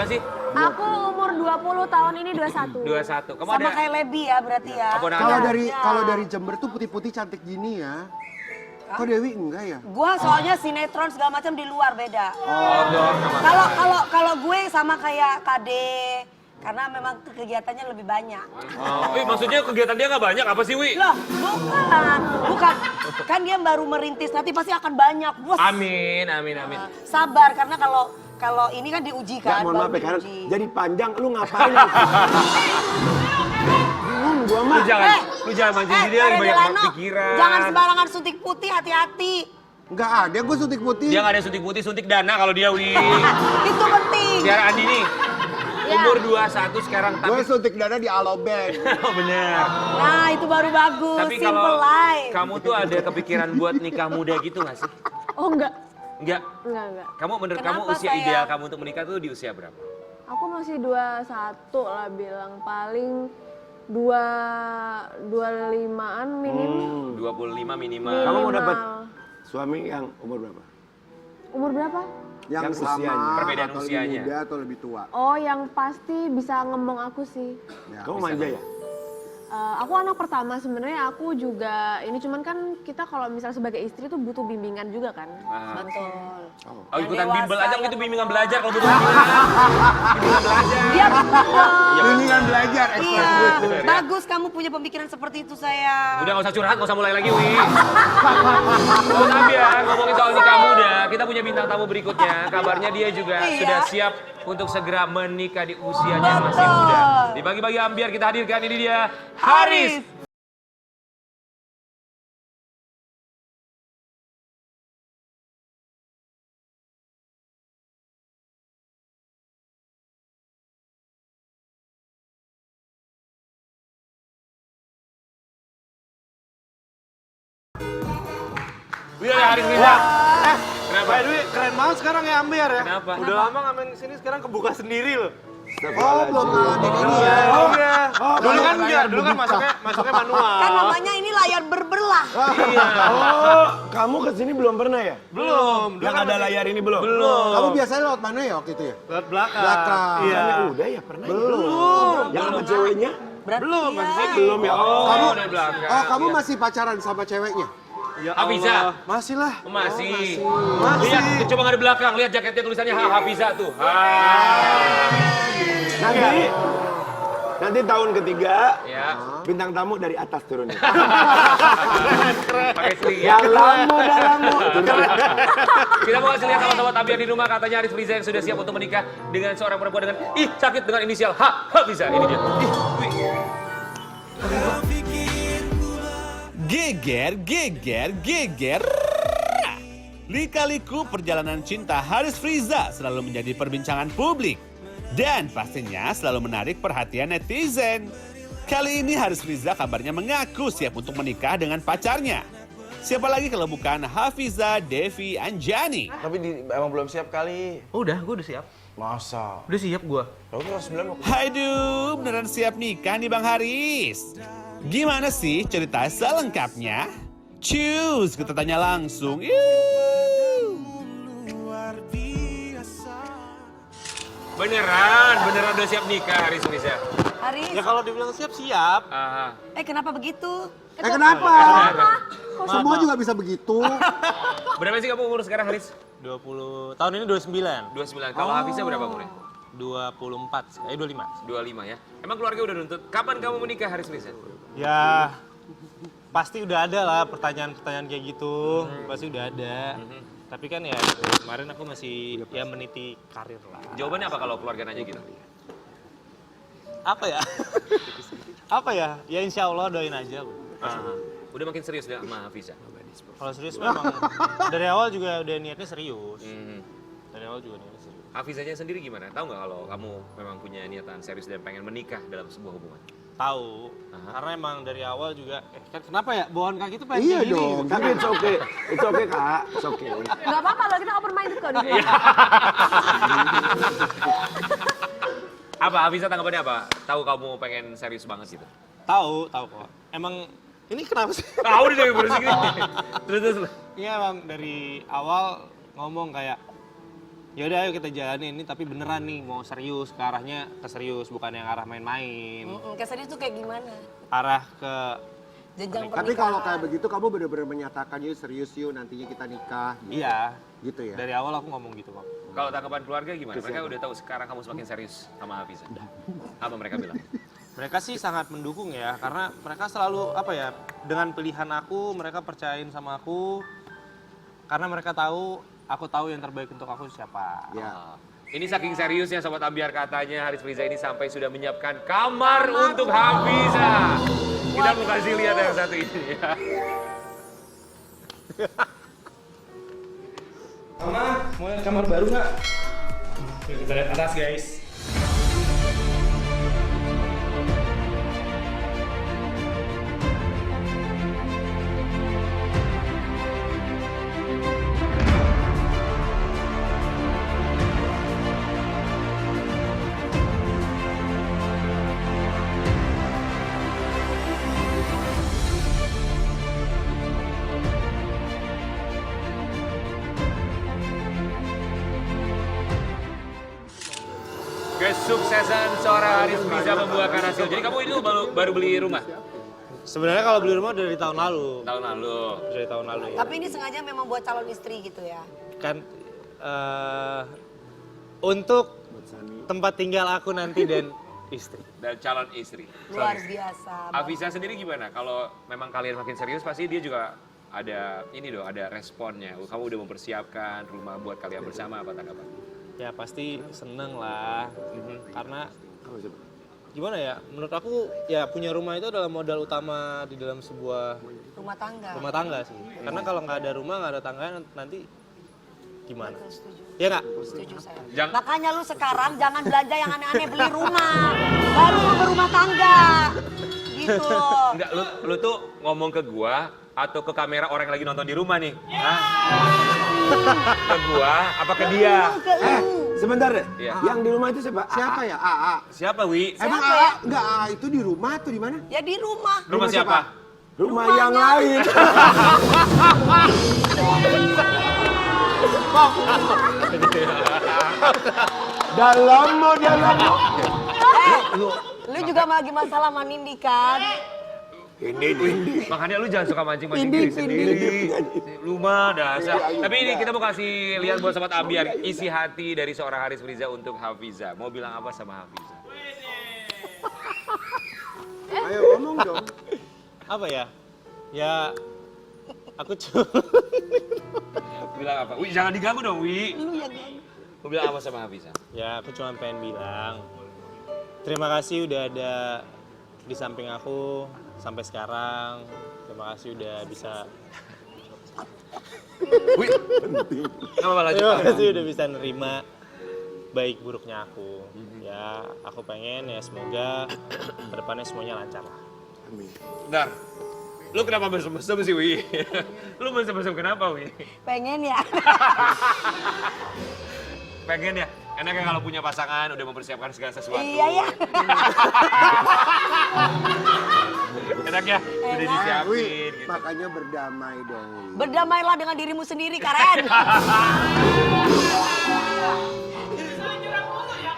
sih? Aku umur 20 tahun ini 21. 21. Kamu Sama ada kayak Lebi ya berarti ya. Kalau dari Jember tuh putih-putih cantik gini ya. Kok Dewi enggak ya? Gua soalnya sinetron segala macam di luar beda. outdoor sama. Kalau gue sama kayak Kade karena memang kegiatannya lebih banyak. Wih, maksudnya kegiatan dia nggak banyak apa sih, Wi? Loh, bukan. Kan dia baru merintis, nanti pasti akan banyak. Bos. Amin. Sabar karena kalau ini kan diuji Gak, kan. mohon maaf baru ya, karena diuji. jadi panjang, lu ngapain? Bingung gua mah. Lu jangan mancing dia lagi banyak Delano, pikiran. jangan sembarangan suntik putih, hati-hati. Enggak ada, gue suntik putih. Dia nggak ada suntik putih, suntik dana kalau dia, Wi. Itu penting. Tiara Andini, umur 21 sekarang Gue tapi suntik dana di Alobank. oh, bener. Nah, itu baru bagus. Tapi Simple kalau life. kamu tuh ada kepikiran buat nikah muda gitu nggak sih? Oh enggak. Enggak. Enggak. Menurut kamu Kenapa, usia sayang? ideal kamu untuk menikah tuh di usia berapa? Aku masih 21 lah bilang, paling 25-an minim. 25 minimal. Kamu mau Minimal. dapat suami yang umur berapa? Umur berapa? Yang Yang sama usianya. Perbedaan atau usianya. lebih muda atau lebih tua. Oh, yang pasti bisa ngembong aku sih. Ya. Kamu manja ya? Aku anak pertama sebenarnya, aku juga ini cuman kan kita kalau misal sebagai istri tuh butuh bimbingan juga kan. Betul. Oh, ikutan Yang bimbel dewasa, aja gitu yang bimbingan belajar kalau butuh bimbingan. Bimbingan belajar. Dia betul dong. Bimbingan belajar, Iya, eksklusif. bagus kamu punya pemikiran seperti itu sayang. Udah nggak usah curhat, nggak usah mulai lagi, Wi. Terus Ambiar, ngomongin soal nikah muda, kita punya bintang tamu berikutnya. Kabarnya dia juga Iya. sudah siap untuk segera menikah di usianya yang masih Betul. muda. Dibagi-bagi Ambiar kita hadirkan, ini dia Haris. Wih, Haris Riza. Kenapa? By the way, keren banget sekarang ya Ambiar ya. Kenapa? Udah lama ngamen kesini, sekarang kebuka sendiri loh. Oh, belum ngalamin ini ya. Oh iya. Dulu kan enggak, dulu kan masuknya manual. Kan namanya ini layar berbelah. Oh, kamu kesini belum pernah ya? Belum. Dulu Yang kan ada masih- layar ini belum? Belum. Kamu biasanya lewat mana ya waktu itu ya? Lewat belakang. Belakang. Iya. Ya udah ya pernah. Belum. Yang sama ceweknya? Belum, masih Iya. Belum ya. Oh, Kamu dari belakang. Oh, kamu masih pacaran sama ceweknya? ya Hafiza. Allah. Masih lah. Oh, masih. Masih. Lihat, coba nggak di belakang. Lihat jaketnya tulisannya Hafiza tuh. nanti tahun ketiga Ya, bintang tamu dari atas turunnya. pakai seling ya. Yang lamu dah lamu. Kita mau kasih lihat sama-sama Ambiar di rumah. Katanya Haris Riza yang sudah siap untuk menikah dengan seorang perempuan dengan sakit dengan inisial Hafiza. Ini dia. Geger. Lika-liku perjalanan cinta Haris Riza selalu menjadi perbincangan publik. Dan pastinya selalu menarik perhatian netizen. Kali ini Haris Riza kabarnya mengaku siap untuk menikah dengan pacarnya. Siapa lagi kalau bukan Hafiza Devi Anjani. Tapi emang belum siap kali. Udah, gue udah siap. Masa? Udah siap gue. Lalu kelas 9 mau Haduh, beneran siap nikah nih Bang Haris. Gimana sih cerita selengkapnya? Cus, kita tanya langsung. Beneran udah siap nikah Haris Riza. Haris, Ya kalau dibilang siap. Aha. kenapa begitu? Kenapa? Kenapa? Semua juga bisa begitu. Berapa sih kamu umur sekarang Haris? 20, tahun ini 29. 29. Kalau Hafiza berapa umurnya? 24, 25. 25 ya. Emang keluarga udah nuntut. Kapan kamu menikah Haris Riza? Ya, pasti udah ada lah pertanyaan-pertanyaan kayak gitu. Pasti udah ada. Tapi kan ya kemarin aku masih ya meniti karir lah. Jawabannya apa kalau keluarga nanya gitu? Apa ya? Apa ya? Ya insya Allah doain aja. Udah makin serius deh sama Hafiza. Kalau serius memang dari awal juga udah niatnya serius. Hmm. Dari awal juga niatnya serius. Hafizanya sendiri gimana? Tahu nggak kalau kamu memang punya niatan serius dan pengen menikah dalam sebuah hubungan? Tahu. Karena emang dari awal juga kan kenapa ya bawaan kaki itu pengen Iya kayak gini. dong. Tapi it's okay. It's okay kak. It's okay. Gak apa-apa loh, kita open minded kok di sini. Apa Hafiza tanggapannya apa? Tahu kamu pengen serius banget gitu? Tahu kok. Emang ini kenapa sih? Tahu deh dari bersih gini. Terus. Iya emang dari awal ngomong kayak ya udah ayo kita jalanin ini tapi beneran nih mau serius ke arahnya ke serius bukan yang arah main-main. Keserius tuh kayak gimana? Arah ke Jenjang Tapi pernikahan. kalau kayak begitu kamu bener-bener menyatakan yuk serius yuk nantinya kita nikah. Gitu. iya. Gitu ya. Dari awal aku ngomong gitu kok. Kalau tanggapan keluarga gimana? Mereka udah tahu sekarang kamu semakin serius sama Hafiza. Apa mereka bilang? Mereka sih sangat mendukung ya karena mereka selalu apa ya dengan pilihan aku mereka percayain sama aku karena mereka tahu aku tahu yang terbaik untuk aku siapa. Ya. Ini saking seriusnya Sobat Ambiar katanya Haris Friza ini sampai sudah menyiapkan kamar untuk Hafiza. Kita mau kasih lihat yang satu ini ya. Mama, mau lihat kamar baru nggak? Kita lihat atas guys. Kesuksesan seorang Haris Friza membuahkan hasil. Jadi kamu itu baru beli rumah Sebenarnya kalau beli rumah dari tahun lalu. tahun lalu. Dari tahun lalu ya. Tapi ini sengaja memang buat calon istri gitu ya. Kan untuk tempat tinggal aku nanti dan istri. Dan calon istri. Luar biasa. Hafiza sendiri gimana? Kalau memang kalian makin serius pasti dia juga ada ini dong, ada responnya. Kamu udah mempersiapkan rumah buat kalian bersama apa tanggapan? Ya pasti seneng lah. Karena gimana ya? Menurut aku ya punya rumah itu adalah modal utama di dalam sebuah Rumah tangga. rumah tangga sih. Karena kalau nggak ada rumah, nggak ada tangga nanti gimana? Betul, setuju. Ya nggak? Setuju saya. Makanya lu sekarang jangan belanja yang aneh-aneh, beli rumah. Baru mau berumah tangga. Gitu. Enggak, lu tuh ngomong ke gua atau ke kamera orang yang lagi nonton di rumah nih? Hah? Ke gua apa ke dia? Sebentar deh. Iya. Yang di rumah itu siapa? Siapa ya? AA. Siapa, Wi? Emang Siapa AA ya? enggak AA itu di rumah atau di mana? Ya di rumah. Rumah siapa? Rumah yang lain. Dalam mau dalam. Lu juga lagi masalah sama Nindi kan? Makanya lu jangan suka mancing-mancing diri sendiri. Lu mah dasar. Tapi ini kita mau kasih lihat buat Sobat Ambiar isi hati dari seorang Haris Friza untuk Hafiza. Mau bilang apa sama Hafiza? Ayo ngomong dong. Apa ya? Ya aku cuma Bilang apa? Wi, jangan diganggu dong, Wi. Mau bilang apa sama Hafiza? ya aku cuma pengen bilang terima kasih udah ada di samping aku sampai sekarang. Terima kasih udah bisa. Wi, nggak apa-apa lanjut. Terima Pak. kasih udah bisa nerima baik buruknya aku. Ya aku pengen ya semoga kedepannya semuanya lancar lah. Bentar. Lu kenapa mesem-mesem sih, Wi? Lu mesem-mesem kenapa, Wi? Pengen ya. Pengen ya? Enaknya kalau punya pasangan udah mempersiapkan segala sesuatu. Iya ya. Enak ya? Udah Enak. disiapin Wih, gitu. makanya berdamai dong. Wi. Berdamailah dengan dirimu sendiri, keren.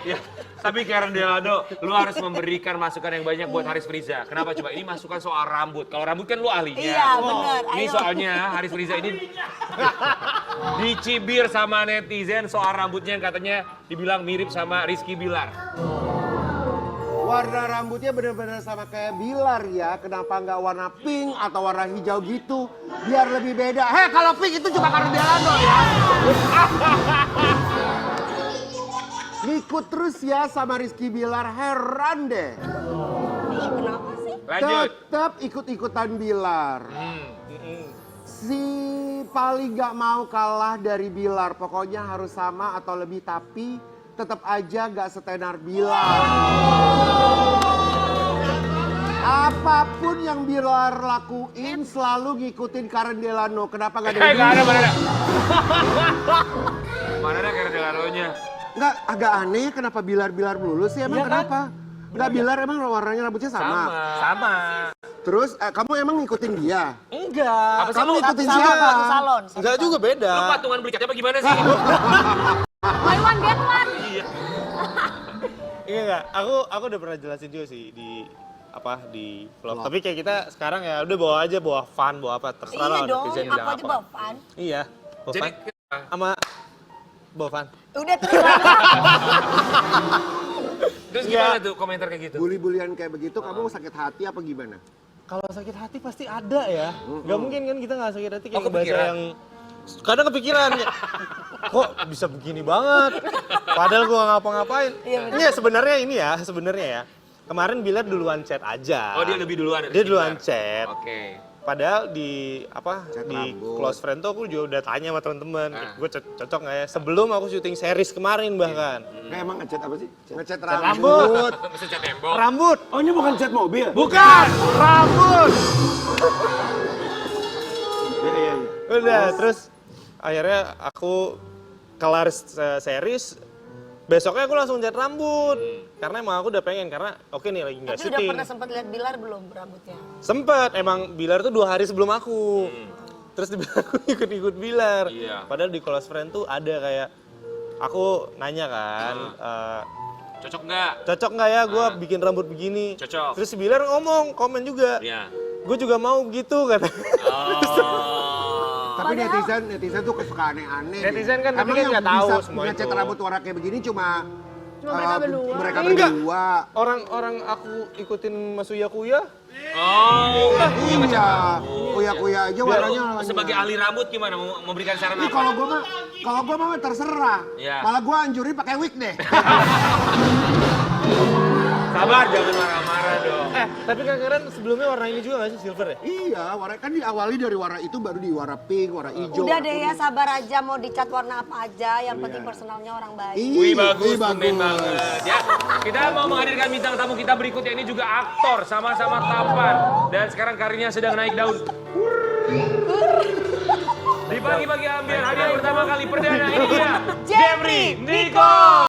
Ya, tapi Karen Delado, lu harus memberikan masukan yang banyak buat Haris Friza. Kenapa coba? Ini masukan soal rambut. Kalau rambut kan lu ahlinya. Iya, bener. Ini Ayo. soalnya Haris Friza ini dicibir sama netizen soal rambutnya yang katanya dibilang mirip sama Rizky Bilar. Warna rambutnya bener-bener sama kayak Bilar ya. Kenapa nggak warna pink atau warna hijau gitu? Biar lebih beda. Hei, kalau pink itu cuma karena Delano ya. Ngikut terus ya sama Rizky Bilar, heran deh. Ih, kenapa sih? Lanjut. Tetap ikut-ikutan Bilar. Si paling gak mau kalah dari Bilar. Pokoknya harus sama atau lebih, tapi tetap aja gak setenar Bilar. Apapun yang Bilar lakuin selalu ngikutin Karen Delano. Kenapa gak dari Nggak ada, dulu? mana ada? Mana ada Karen Delano-nya? Nggak, agak aneh ya kenapa Bilar-Bilar melulu sih, emang kenapa? Nggak, Bilar emang warnanya rambutnya sama. Sama. Terus kamu emang ngikutin dia? Enggak. Apa sih Kamu lu? ngikutin Salon, siapa? satu salon. Enggak juga beda. Lu patungan berikatnya apa gimana sih? Buy one get one. Iya enggak, aku udah pernah jelasin juga sih di vlog. Tapi kayak kita sekarang ya udah bawa fun, bawa apa terserah lah. Iya dong, netizen aku bilang aja apa. bawa fun. Iya, bawa Jadi fun. Sama bawa fun. Udah terserah. terus gimana tuh komentar kayak gitu? Bully-bulian kayak begitu, kamu sakit hati apa gimana? Kalau sakit hati pasti ada ya. Gak mungkin kan kita gak sakit hati kayak Oh, kepikiran. yang kadang kepikiran. Kok bisa begini banget? Padahal gua gak ngapa-ngapain. Iya sebenarnya ya. Kemarin Bilar duluan chat aja. Oh, dia lebih duluan. Dia duluan chat. Oke. Padahal Chat di rambut. close friend tuh aku juga udah tanya sama teman-teman, gue cocok nggak ya? Sebelum aku syuting series kemarin bahkan. Kayak emang ngecat apa sih? Ngecat rambut. Mesti cat tembok. Rambut. Oh ini bukan cat mobil? Bukan, rambut. Iya. Udah, terus akhirnya aku kelar series, besoknya aku langsung cat rambut. Karena emang aku udah pengen, karena oke nih lagi nggak Tapi udah syuting. pernah sempat lihat Bilar belum rambutnya? Sempet, emang Bilar tuh 2 hari sebelum aku. Terus dibilang aku ikut-ikut Bilar. Iya. Padahal di close friend tuh ada kayak, aku nanya kan, Cocok nggak? cocok nggak ya gue bikin rambut begini? Cocok. Terus si Bilar komen juga. Iya. Gue juga mau gitu kata. Tapi netizen tuh suka aneh-aneh. Netizen kan, tapi Emang kan yang nggak tahu bisa semua ngecat itu. rambut warna kayak begini cuma mereka berdua. Mereka Enggak. berdua. Orang aku ikutin Mas Uya Kuya. Oh, Iya. Kuya-kuya aja warnanya. sebagai ahli rambut gimana? Mau memberikan saran Ini apa? kalau gua mah terserah. Iya. Malah gua anjurin pakai wig deh. Sabar, jangan marah-marah dong. Tapi kan sebelumnya warna ini juga nggak sih silver ya? Iya, warna kan diawali dari warna itu baru di warna pink, warna hijau. Udah warna deh ya, kuning. sabar aja mau dicat warna apa aja, yang penting personalnya orang baik. Wih bagus, Wih, tumben banget. Ya, kita mau menghadirkan bintang tamu kita berikutnya ini juga aktor, sama-sama tampan. Dan sekarang karirnya sedang naik daun. Di pagi-pagi ambil hadiah pertama kali perdana ini dia, Jeffrey Nicole.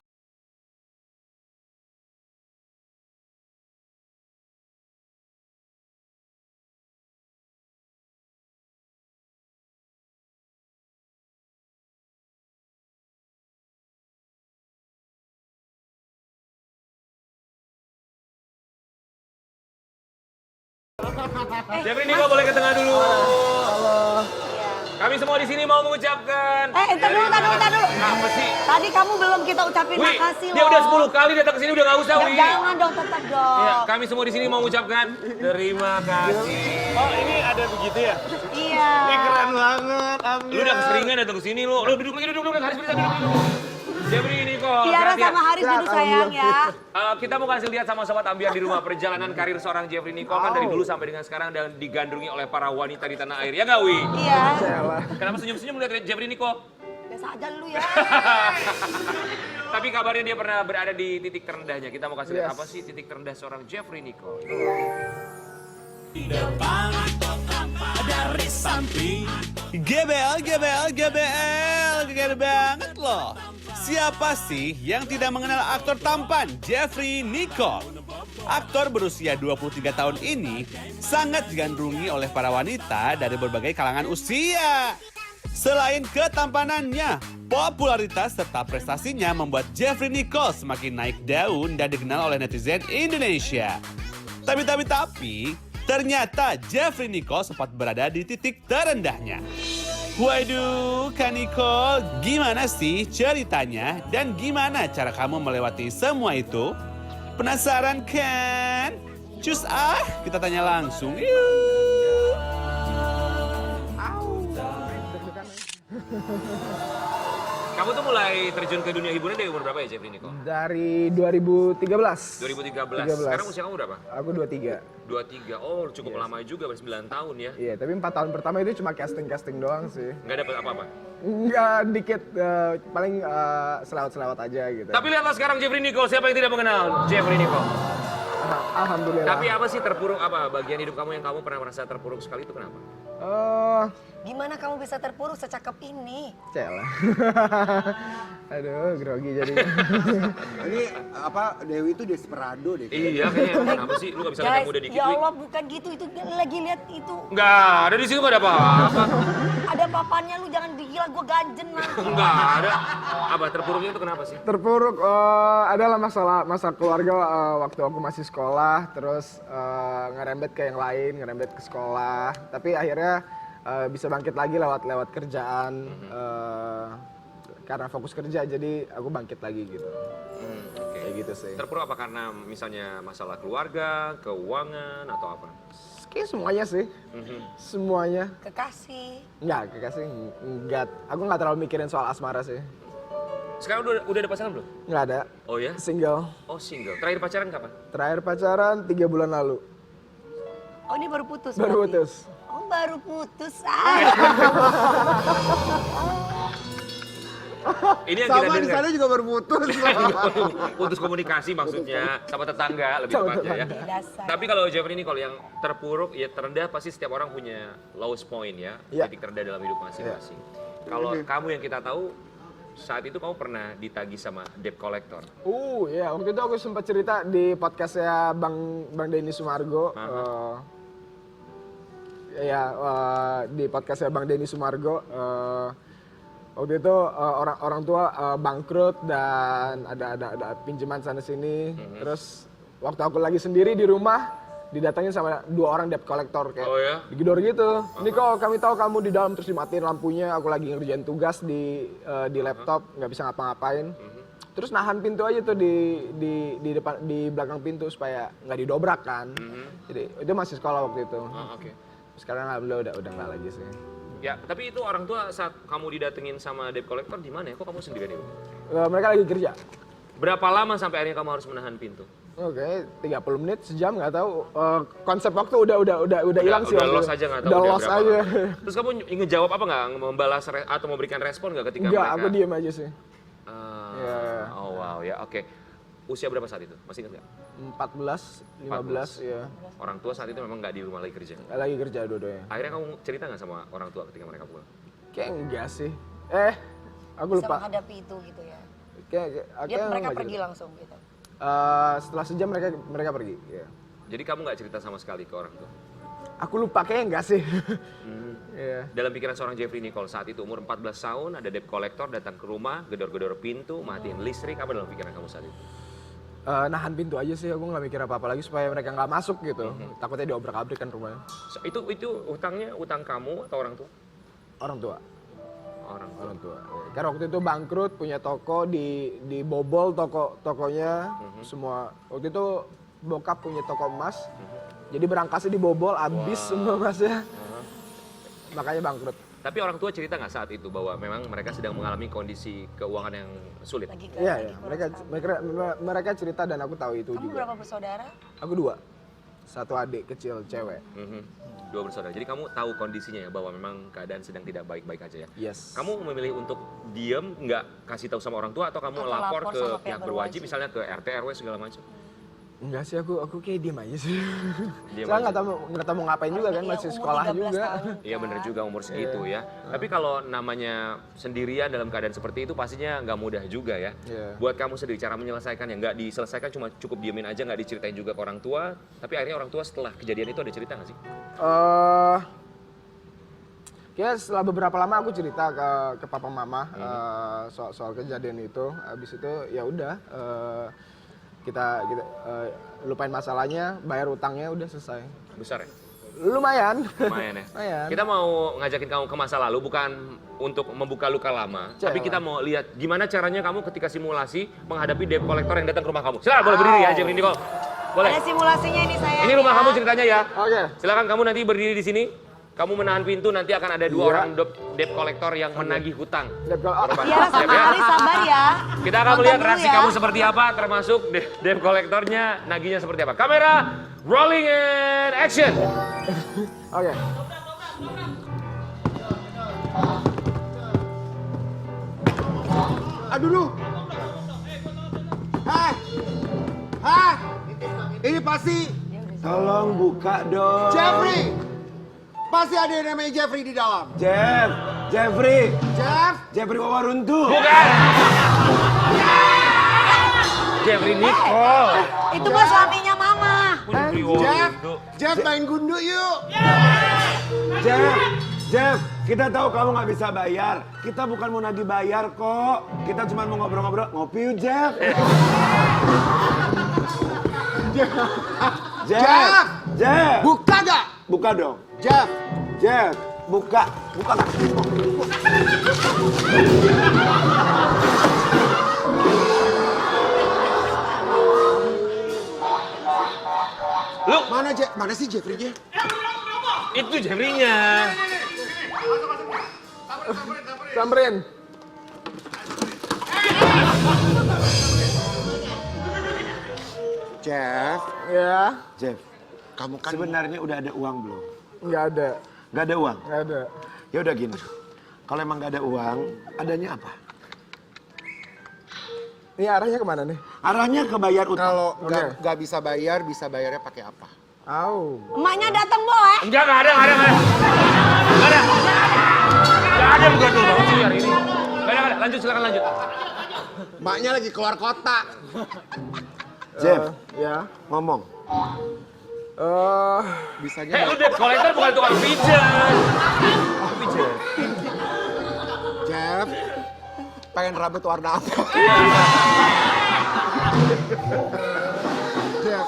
Jeffrey Nicole boleh ke tengah dulu. Kami semua di sini mau mengucapkan. Entar dulu. Apa sih? Tadi kamu belum kita ucapin Wi, makasih loh. dia udah 10 kali datang ke sini udah nggak usah, Ya, Wi. jangan dong, tetap dong. Ya, kami semua di sini mau mengucapkan terima kasih. Oh ini ada begitu ya? Iya. Ini keren banget, Ambil. Lu udah keseringan datang ke sini lu. Lu duduk lagi, duduk. Haris bisa duduk. Jeffrey Nicole. Tiara perhatian. sama Haris duduk sayang ya. Kita mau kasih lihat sama sobat ambiar di rumah perjalanan karir seorang Jeffrey Nicole kan dari dulu sampai dengan sekarang dan digandrungi oleh para wanita di tanah air. Ya nggak, Wi? Iya. Kenapa senyum-senyum melihat Jeffrey Nicole? Biasa aja lu ya. Tapi kabarnya dia pernah berada di titik terendahnya. Kita mau kasih lihat apa sih titik terendah seorang Jeffrey Nicole. GBL gede banget loh. Siapa sih yang tidak mengenal aktor tampan Jeffrey Nicole? Aktor berusia 23 tahun ini sangat digandrungi oleh para wanita dari berbagai kalangan usia. Selain ketampanannya, popularitas serta prestasinya membuat Jeffrey Nicole semakin naik daun dan dikenal oleh netizen Indonesia. Tapi, ternyata Jeffrey Nicole sempat berada di titik terendahnya. Waduh, Kak Nicole, gimana sih ceritanya dan gimana cara kamu melewati semua itu? Penasaran kan? Cus kita tanya langsung. Yuk. Kamu tuh mulai terjun ke dunia hiburan dari umur berapa ya, Jeffrey Nicole? Dari 2013. 2013. Sekarang usia kamu berapa? Aku 23. 23. Oh, cukup lama juga, baru 9 tahun ya. Iya, tapi 4 tahun pertama itu cuma casting-casting doang sih. Nggak dapat apa-apa. Enggak, dikit, paling selewat-selewat aja gitu. Tapi lihatlah sekarang Jeffrey Nicole, siapa yang tidak mengenal Jeffrey Nicole? Alhamdulillah. Tapi apa sih terpuruk apa? Bagian hidup kamu yang kamu pernah merasa terpuruk sekali itu kenapa? Gimana kamu bisa terpuruk secakep ini? Celah. Aduh, grogi jadi. Ini apa Dewi itu desperado deh. Iya kayaknya kenapa sih lu gak bisa lihat yang muda dikit ya Wi? Allah bukan gitu, itu lagi lihat itu. Enggak, ada di situ gak ada apa-apa. Ada papannya lu jangan digila gue ganjen nanti. Enggak ada. Apa terpuruknya itu kenapa sih? Terpuruk adalah masa keluarga waktu aku masih sekolah, terus ngerembet ke yang lain, ngerembet ke sekolah. Tapi akhirnya bisa bangkit lagi lewat kerjaan. Karena fokus kerja, jadi aku bangkit lagi gitu. Oke. Kayak gitu sih. Terpuruk apa karena misalnya masalah keluarga, keuangan atau apa? Kayak semuanya sih. Semuanya. Kekasih. Enggak, kekasih enggak. Aku nggak terlalu mikirin soal asmara sih. Sekarang udah ada pasangan belum? Nggak ada. Oh ya? Single. Oh single. Terakhir pacaran kapan? Terakhir pacaran 3 bulan lalu. Oh ini baru putus Baru berarti? putus. Oh baru putus. Ini yang Sama kita di dengar. sana juga berputus. Putus komunikasi maksudnya sama tetangga lebih Sama tepatnya ya. Dasar. Tapi kalau Jeffrey ini kalau yang terpuruk ya terendah pasti setiap orang punya lowest point ya, Iya. titik terendah dalam hidup masing-masing. Kalau kamu yang kita tahu saat itu kamu pernah ditagih sama debt collector. Ya waktu itu aku sempat cerita di podcastnya Bang Denny Sumargo. Di podcastnya Bang Denny Sumargo. Waktu itu orang tua bangkrut dan ada pinjaman sana sini. Terus waktu aku lagi sendiri di rumah didatengin sama 2 orang debt collector kayak Oh ya? digedor gitu. Ini kok kami tahu kamu di dalam, terus dimatiin lampunya. Aku lagi ngerjain tugas di laptop, nggak bisa ngapa-ngapain. Terus nahan pintu aja tuh di depan, di belakang pintu supaya nggak didobrak kan. Jadi itu masih sekolah waktu itu. Oke. Sekarang alhamdulillah udah nggak lagi sih. Ya, tapi itu orang tua saat kamu didatengin sama debt collector di mana ya? Kok kamu sendirian itu? Mereka lagi kerja. Berapa lama sampai akhirnya kamu harus menahan pintu? Oke, 30 menit, sejam nggak tahu. Konsep waktu udah hilang sih. Udah waktu lost itu. aja nggak tahu Udah udah lost berapa aja. lama. Terus kamu ngejawab apa nggak? Membalas atau memberikan respon nggak ketika Enggak, mereka? aku diem aja sih. Ah, Oh wow ya, oke. Usia berapa saat itu? Masih ingat nggak? 14, 15 ya. Orang tua saat itu memang nggak di rumah lagi kerja. Lagi kerja dua-duanya. Akhirnya kamu cerita nggak sama orang tua ketika mereka pulang? Kayak enggak sih. Aku Bisa lupa. menghadapi itu gitu ya. Kayak Mereka nggak pergi cerita. langsung gitu. Setelah sejam mereka pergi. Ya. Jadi kamu nggak cerita sama sekali ke orang tua? Aku lupa, kayaknya enggak sih. Iya. Dalam pikiran seorang Jeffrey Nicole saat itu umur 14 tahun, ada debt collector datang ke rumah, gedor-gedor pintu, matiin listrik, apa dalam pikiran kamu saat itu? Nahan pintu aja sih, aku nggak mikir apa-apa lagi supaya mereka nggak masuk gitu. Takutnya diobrak-abrik kan rumahnya. Itu utangnya utang kamu atau orang tua? Orang tua. Orang tua. Karena waktu itu bangkrut, punya toko, dibobol tokonya, semua. Waktu itu bokap punya toko emas, jadi berangkasnya dibobol, habis semua emasnya. Makanya bangkrut. Tapi orang tua cerita nggak saat itu bahwa memang mereka sedang mengalami kondisi keuangan yang sulit? Lagi Iya, mereka cerita dan aku tahu itu Kamu juga. berapa bersaudara? Aku 2, 1 adik kecil cewek. 2 bersaudara. Jadi kamu tahu kondisinya ya bahwa memang keadaan sedang tidak baik-baik aja ya? Yes. Kamu memilih untuk diem, nggak kasih tahu sama orang tua atau kamu Atau lapor lapor ke sama pihak berwajib, misalnya ke RT, RW segala macam? Enggak sih, aku kayak diem aja sih. Diem Soalnya aja. nggak tahu mau ngapain juga kan, Iya, masih umur sekolah 13 juga. tahun. Iya bener juga umur segitu ya. Tapi kalau namanya sendirian dalam keadaan seperti itu pastinya nggak mudah juga ya. Iya. Buat kamu sendiri cara menyelesaikannya nggak diselesaikan cuma cukup diemin aja nggak diceritain juga ke orang tua. Tapi akhirnya orang tua setelah kejadian itu ada cerita nggak sih? Kayak setelah beberapa lama aku cerita ke papa mama soal kejadian itu. Habis itu ya udah kita lupain masalahnya, bayar utangnya, udah selesai. Besar ya? Lumayan. Lumayan ya. Lumayan. Kita mau ngajakin kamu ke masa lalu bukan untuk membuka luka lama, Cewek. tapi kita mau lihat gimana caranya kamu ketika simulasi menghadapi debt collector yang datang ke rumah kamu. Silakan boleh berdiri ya, Jeffrey Nicole. Boleh. Ada simulasinya ini saya. Ini rumah kamu ceritanya ya. Oke. Silakan kamu nanti berdiri di sini. Kamu menahan pintu, nanti akan ada 2 Iya. orang debt collector yang menagih hutang. Korban. Iya Siap sama ya? Ari sabar ya. Kita akan Nonton melihat dulu reaksi ya. kamu seperti apa, termasuk debt collectornya nagihnya seperti apa. Kamera, rolling and action. Oke. Aduh, duh. Hah? Ini pasti Tolong buka dong. Jeffrey. Pasti ada yang namanya Jeffrey di dalam. Jeffrey Jeff, Wawaruntu. Bukan. Jeffrey Nicole. Itu mah suaminya mama. Jeff main gundu yuk. Jeff, kita tahu kamu nggak bisa bayar. Kita bukan mau nagih bayar kok. Kita cuma mau ngobrol-ngobrol. Ngopi yuk, Jeff. Jeff. Buka gak? Buka dong. Jeff, Buka gak? Lu, mana sih Jeffrey-nya? itu Jeffrey-nya. Samperin. Jeff, Ya, Jeff, kamu kan sebenarnya udah ada uang belum? nggak ada. Nggak ada uang? Nggak ada. Ya udah gini. Kalau emang nggak ada uang, adanya apa? Ini arahnya kemana nih? Arahnya ke bayar utang. kalau Oke. nggak bisa bayarnya pakai apa? Au. Emaknya datang boy. Enggak ada. Nggak ada bukan tuh banget sih hari ini. Nggak ada. Lanjut, silakan lanjut. Maknya lagi keluar kota. Jeff, Ya. ngomong. Bisanya Lu debt collector bukan tukang pijat. Jeff, pengen rambut warna apa?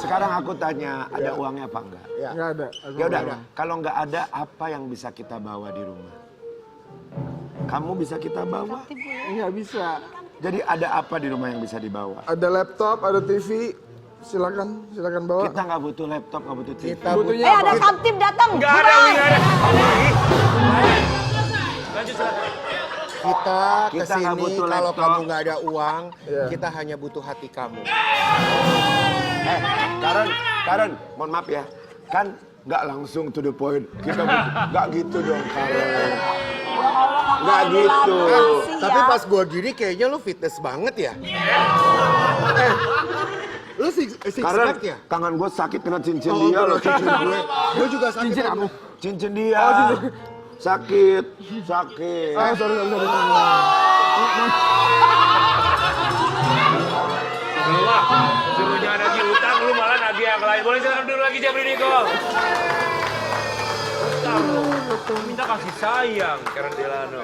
Sekarang aku tanya, ada uangnya apa enggak? Nggak ada. Aku Ya udah, nggak ada. kalau nggak ada, apa yang bisa kita bawa di rumah? Kamu bisa kita bawa? Nggak bisa. Jadi ada apa di rumah yang bisa dibawa? Ada laptop, ada TV. Silakan bawa. Kita nggak butuh laptop, nggak butuh TV. Kita Butuhnya Ada apa? Kamtib datang. Nggak ada, Boy. nggak ada. Lanjut, silakan. Kita Kita nggak kesini butuh kalau laptop. kamu nggak ada uang, Iya. kita hanya butuh hati kamu. Karen, mohon maaf ya. Kan nggak langsung to the point. Kita nggak gitu dong, Karen. Nggak gitu. Tapi pas gua gini kayaknya lu fitness banget ya. Lu six Karen, pack ya? tangan gue sakit kena cincin Oh, dia loh. cincin gue. Gue juga sakit. Cincin aku. Cincin dia. Sakit. Sorry. Lu mah suruhnya nagih utang, lu malah nagih yang lain. Boleh silakan dulu lagi Jeffrey Nicole. Utang lu. Minta kasih sayang, Karen Delano.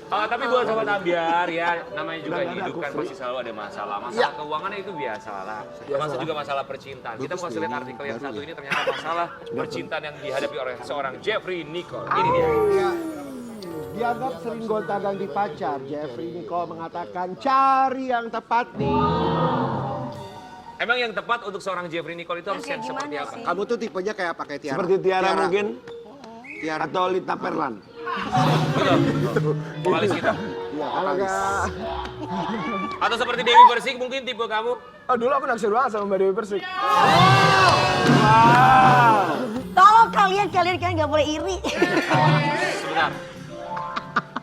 Tapi buat sobat Ambiar ya, namanya juga hidup kan pasti selalu ada masalah. Masalah keuangannya itu biasa lah. Termasuk juga masalah percintaan. Kita mau lihat artikel yang satu ini ternyata masalah percintaan yang dihadapi oleh seorang Jeffrey Nicole. Ini dia. Dianggap sering gonta-ganti pacar, Jeffrey Nicole mengatakan cari yang tepat nih. Emang yang tepat untuk seorang Jeffrey Nicole itu harus Yang kayak seperti gimana apa? sih? Kamu tuh tipenya kayak pakai Tiara. Seperti Tiara mungkin? Tiara. Atau Lita Perlan? Betul. Vokalis kita. Iya, Kalau nggak... Atau seperti Dewi Persik mungkin tipe kamu? Oh, dulu aku naksir banget sama Mbak Dewi Persik. Tolong kalian nggak boleh iri. Sebentar.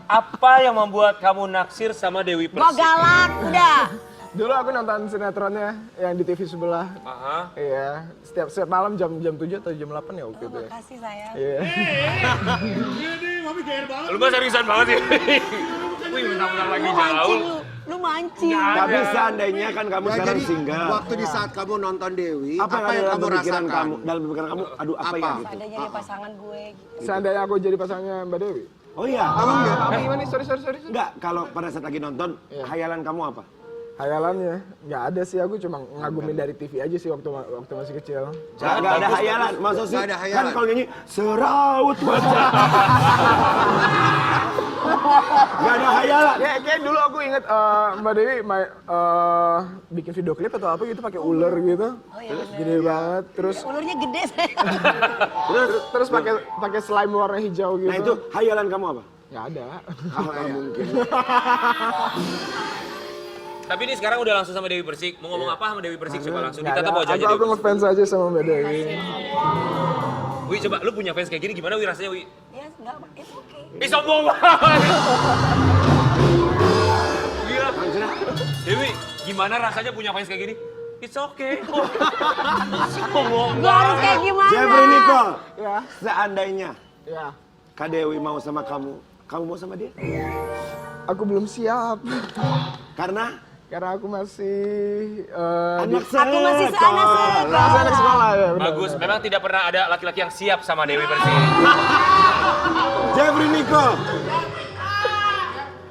Apa yang membuat kamu naksir sama Dewi Gua Persik? galak, udah. Dulu aku nonton sinetronnya yang di TV sebelah. Aha. Iya, setiap malam jam 7 atau jam 8 ya waktu itu ya. Makasih sayang. Iya. Lu mah seriusan banget ya? Wih, bentar-bentar lagi jauh. Lu mancing. Tapi seandainya kan kamu Ya, sekarang jadi single. waktu di saat kamu nonton Dewi, Apa yang kamu dalam pemikiran rasakan? kamu? Dalam pemikiran kamu, aduh apa ya Apa? gitu? Ada jadi pasangan gue gitu. Seandainya aku jadi pasangannya Mbak Dewi. Oh iya? Gimana nih? Sorry. Enggak, kalau pada saat lagi nonton, khayalan kamu apa? Hayalannya nggak ada sih, aku cuma ngagumin dari TV aja sih waktu masih kecil. Nggak ada hayalan, masa sih? Nggak ada hayalan. Kan kalau nyanyi, seraut wajah. Nggak ada hayalan. Kayak dulu aku inget Mbak Dewi bikin video klip atau apa gitu pakai ular gitu. Oh iya bener. Gede banget. Terus Ulurnya gede sayang. terus pakai slime warna hijau gitu. Nah itu hayalan kamu apa? nggak ada. Nggak mungkin. Tapi ini sekarang udah langsung sama Dewi Persik. Mau ngomong apa sama Dewi Persik? Coba langsung Nggak ditata ada. wajahnya Aku Dewi. ngefans aja sama Mbak Dewi. Wi, coba lu punya fans kayak gini gimana Wi rasanya Wi? Ya enggak, itu oke. Ih, sombong banget. Gila. Dewi, gimana rasanya punya fans kayak gini? It's okay. Sombong Gua harus banget. kayak gimana? Jeffrey Nicole, Ya, seandainya ya. Kak Dewi mau sama kamu, kamu mau sama dia? Aku belum siap. Karena Karena aku masih anak Aku masih anak masih anak sekolah ya. benar, Bagus, benar. memang tidak pernah ada laki-laki yang siap sama Dewi Persik. Jeffrey Nicole,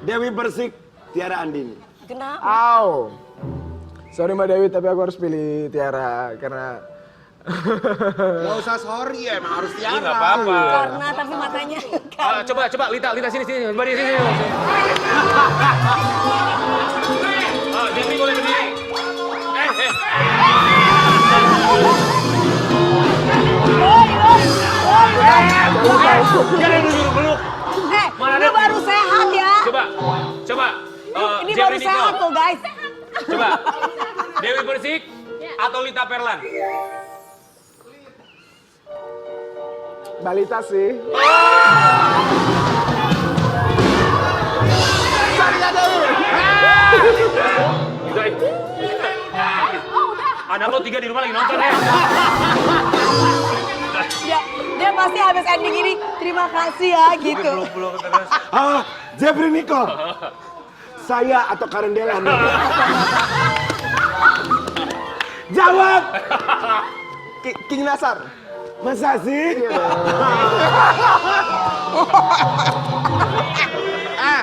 Dewi Persik, Tiara Andini. Kenapa? Au. Sorry Mbak Dewi, tapi aku harus pilih Tiara karena Gak usah sorry ya, emang harus Iya Tiara. nggak apa-apa. Karena tapi matanya. Coba Lita sini Mbak Dewi sini. Jeffrey boleh berdiri. Jangan dulu. Mana Ini ada- baru sehat ya. Coba. Ini baru Jeffrey sehat Nicole. tuh guys. Coba. Dewi Persik atau Lita Perlan? balita sih. Anak lo 3 di rumah lagi nonton ya? Dia pasti habis ending ini terima kasih ya gitu. Peluk terus. Jeffrey Nicole, saya atau Karendela nih? Jawab. King Nasar. Masa sih?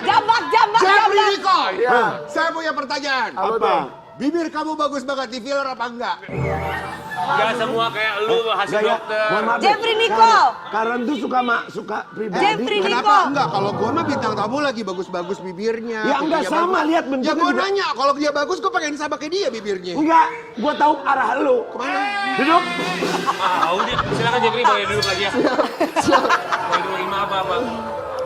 Jambak. Jeffrey Nicole, saya punya pertanyaan. Apa? Bibir kamu bagus banget di filler apa enggak? Gak semua kayak lu hasil Gak ya? dokter. Mohon maaf. Jeffrey Nicole. Karen tuh suka pribadi. Jeffrey Kenapa Nicole. enggak? Kalau gua mah bintang tamu lagi bagus-bagus bibirnya. Ya enggak pipinya sama, bagus. lihat bentuknya Ya gua juga. nanya, kalau dia bagus gua pengen sama kayak dia bibirnya. Enggak, gua tahu arah lu. Kemana? Duduk. Udah, silakan Jeffrey boleh duduk lagi ya. Boleh duduk lagi apa-apa.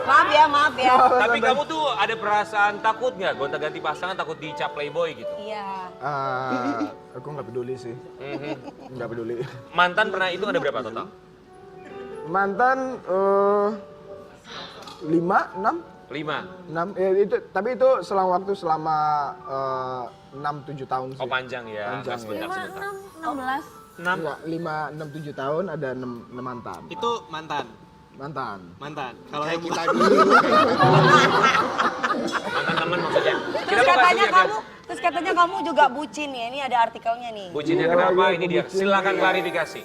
Maaf ya. Tapi kamu tuh ada perasaan takut nggak gonta-ganti pasangan, takut dicap playboy gitu? Iya. Aku nggak peduli sih. Nggak peduli. Mantan pernah itu ada berapa total? Mantan 5, 6. 5. 6 ya itu, tapi itu selang waktu selama 6-7 tahun sih. Oh panjang ya, nggak Panjang, sebentar-sebentar. 16. 6. Enggak, 5-6-7 tahun ada 6 mantan. Itu mantan. Kalau Kayak yang kita bukan dulu. Mantan teman maksudnya. Terus katanya kamu juga bucin ya. Ini ada artikelnya nih. Bucinnya Iya, kenapa? iya, Ini dia. bucin. Silakan klarifikasi.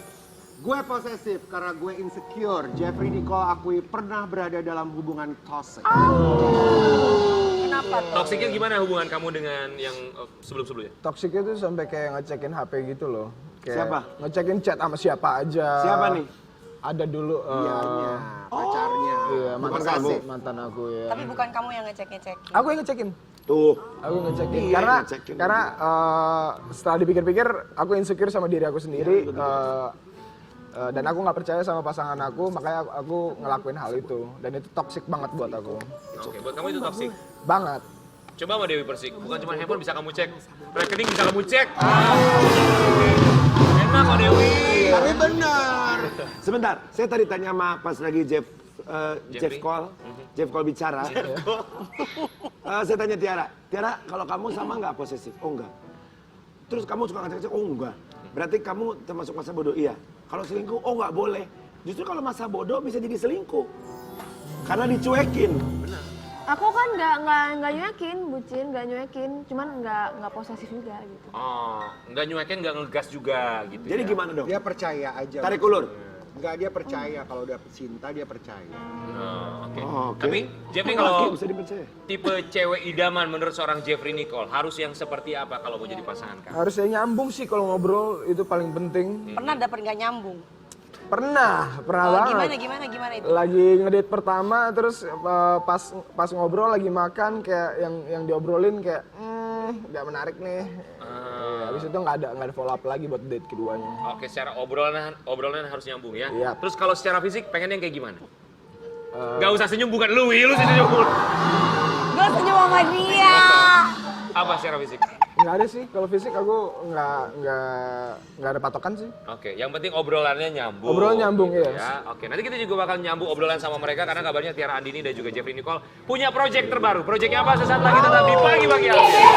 Gue posesif karena gue insecure. Jeffrey Nicole akui pernah berada dalam hubungan toxic. Kenapa tuh? Toksiknya gimana hubungan kamu dengan yang sebelum-sebelumnya? Toksiknya tuh sampai kayak ngecekin HP gitu loh. Kayak Siapa? Ngecekin chat sama siapa aja. Siapa nih? Ada dulu Dianya, pacarnya. iya, mantan Posesif. kamu, mantan aku ya. Tapi bukan kamu yang ngecek-ngecek. Aku yang ngecekin. Tuh. Aku ngecekin Iya, karena ngecekin. Setelah dipikir-pikir aku insecure sama diri aku sendiri dan aku nggak percaya sama pasangan aku, makanya aku ngelakuin hal itu dan itu toxic banget buat aku. Oke, buat kamu itu toksik. Banget. Coba sama Dewi Persik, bukan cuma handphone bisa kamu cek, rekening bisa kamu cek. Enak kok Dewi. Tapi benar. Sebentar, saya tadi tanya sama pas lagi Jeff Jeffrey? Call bicara. Saya tanya Tiara, kalau kamu sama nggak posesif? Oh enggak. Terus kamu suka ngecek-ngecek? Oh enggak. Berarti kamu termasuk masa bodoh? Iya. Kalau selingkuh? Oh nggak boleh. Justru kalau masa bodoh bisa jadi selingkuh. Karena dicuekin. Aku kan nggak nyuekin, bucin, nggak nyuekin, cuman nggak posesif juga gitu. Oh, nggak nyuekin, nggak ngegas juga gitu. Jadi ya. gimana dong? Dia percaya aja. Tarik ulur. Enggak, dia percaya. Kalau udah cinta, dia percaya. Oh, oke. Oh, oke. Tapi Jeffrey Laki kalau bisa dipercaya. tipe cewek idaman menurut seorang Jeffrey Nicole harus yang seperti apa kalau mau jadi pasangan kamu? Harusnya nyambung sih kalau ngobrol itu paling penting. Pernah dapet nggak nyambung? Pernah banget. Gimana itu? Lagi ngedate pertama terus pas ngobrol lagi makan kayak yang diobrolin kayak nggak menarik nih. Iya, habis itu nggak ada follow up lagi buat date keduanya. Oke, secara obrolan harus nyambung ya. Iya. Terus kalau secara fisik pengen yang kayak gimana? Gak usah senyum, bukan lu sih senyum. Gue senyum sama dia. Apa secara fisik? Nggak ada sih kalau fisik aku nggak ada patokan sih. Oke, yang penting obrolannya nyambung. Obrolan nyambung, gitu iya. ya. Oke, nanti kita juga bakal nyambung obrolan sama mereka karena kabarnya Tiara Andini dan juga Jeffrey Nicole punya project terbaru. Projectnya apa? Sesaat lagi tetap di Pagi-Pagi Alfian.